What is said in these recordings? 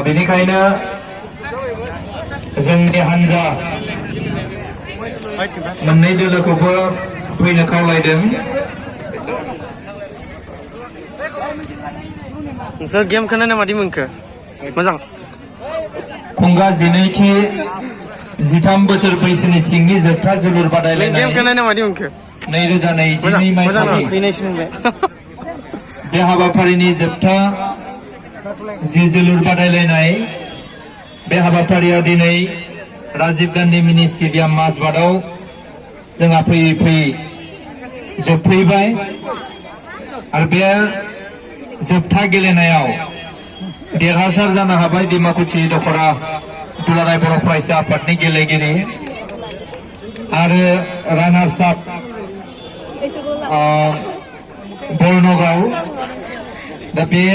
बेनिखायनो जोंनि हानजा मोननै दोलोखौबो फैनो खावलायदों। नोंसोर गेमखौ नायना मादि मोनखो? मोजां। खुंगा 12थि 13 बोसोर बैसोनि सिंनि जोबथा जोलुर बादायलायनाय गेमखौ नायना मादि मोनखो? 2022 मायथाइनि बे हाबाफारिनि जोबथा जि जोलुर बादायलायनाय बे हाबाफारियाव दिनै राजीव गांधी मिनि स्टेडियाम माजबाटआव जोंहा फैयै फैयै जोबफैबाय आरो बे जोबथा गेलेनायाव देरहासार जानो हाबाय डिमाकुसि दखरा दुलाराय बर' फरायसा आफादनि गेलेगिरि आरो रानार्स आप बर्नगाव। दा बे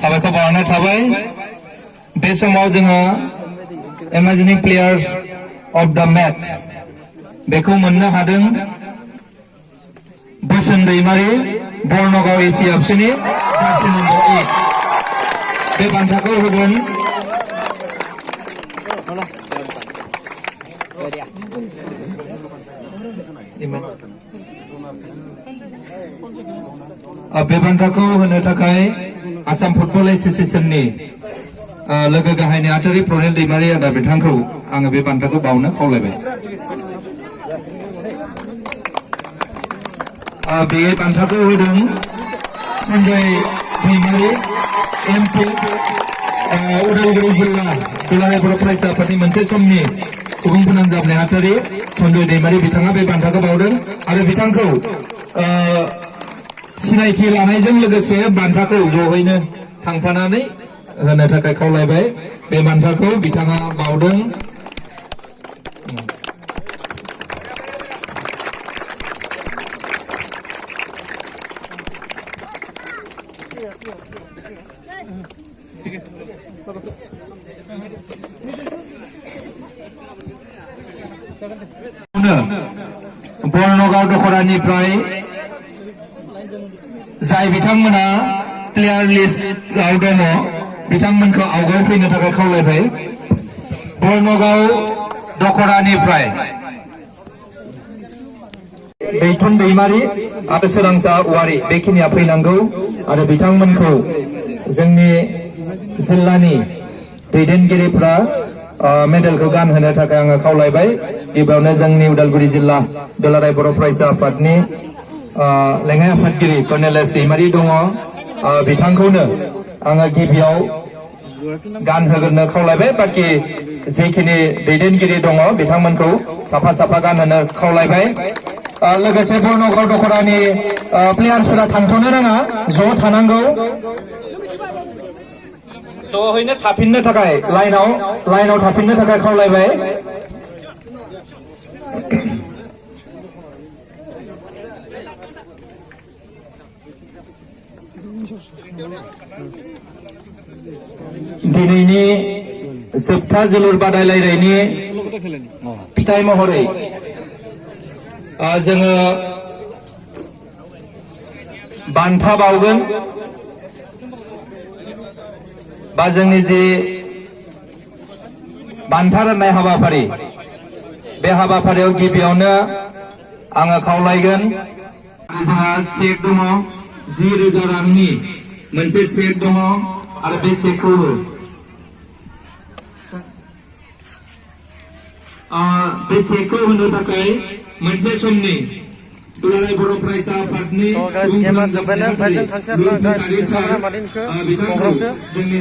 साबायखर बावनाय थाबाय। बे समाव जोङो इमेजिनिं प्लेयार्स अफ द मैच बेखौ मोननो हादों। बोसोन दैमारि बर्नगाव एसि एफसिनि जार्सि नम्बर 8 बे बान्थाखौ होगोन बे बान्थाखौ होनो थाखाय आसाम फुटबल एसोसिएशननि लोगो गाहाय नेहाथारि प्रनिल दैमारि आदा बिथांखौ आङो बे बान्थाखौ बावनो खावलायबाय। बे बान्थाखौ होदों सन्जय दैमारि एमपि उदालगुरि जिल्ला दुलाराय बर' फरायसा आफादनि मोनसे समनि सुबुं फोनांजाब नेहाथारि सन्जय दैमारि बिथाङा बे बान्थाखौ बावदों आरो बिथांखौ सिनायथि लानायजों लोगोसे बान्थाखौ जयैनो थांफानानै होनो थाखाय खावलायबाय। बे बान्थाखौ बिथाङा बावदों। बर्नगाव दखरानिफ्राय जाय बिथांमोना प्लेयार लिस्टआव दङ बिथांमोनखौ आवगायाव फैनो थाखाय खावलायबाय। बर्नगाव दखरानिफ्राय दैथुन दैमारि आरो सोरांसा औवारि बेखिनिया फैनांगौ आरो बिथांमोनखौ जोंनि जिल्लानि दैदेनगिरिफ्रा मेडेलखौ गानहोनो थाखाय आङो खावलायबाय। गिबियावनो जोंनि उदालगुरि जिल्ला दुलाराय बर' फरायसा आफादनि लेङाइ आफादगिरि कर्नेल एस दैमारि दङ। बिथांखौनो आङो गिबियाव गानहोग्रोनो खावलायबाय। बाखि जेखिनि दैदेनगिरि दङ बिथांमोनखौ साफा साफा गानहोनो खावलायबाय। लोगोसे बर्नगाव दखरानि प्लेयार्सफोरा थांथ'नो नाङा, ज' थानांगौ। ज'हैनो थाफिननो थाखाय लाइनाव थाफिननो थाखाय खावलायबाय। दिनैनि जोबथा जोलुर बादायलायनायनि फिथाइ महरै जोङो बान्था बावगोन बा जोंनि जे बान्था राननाय हाबाफारि बे हाबाफारियाव गिबियावनो आङो खावलायगोन। जोंहा चेक दङ 10,000 रांनि मोनसे चेक दङ आरो बे चेकखौबो बे चेकखौ होनो थाखाय मोनसे समनि दुलाराय बर' फरायसा आफादनि बिथांखौ जोंनि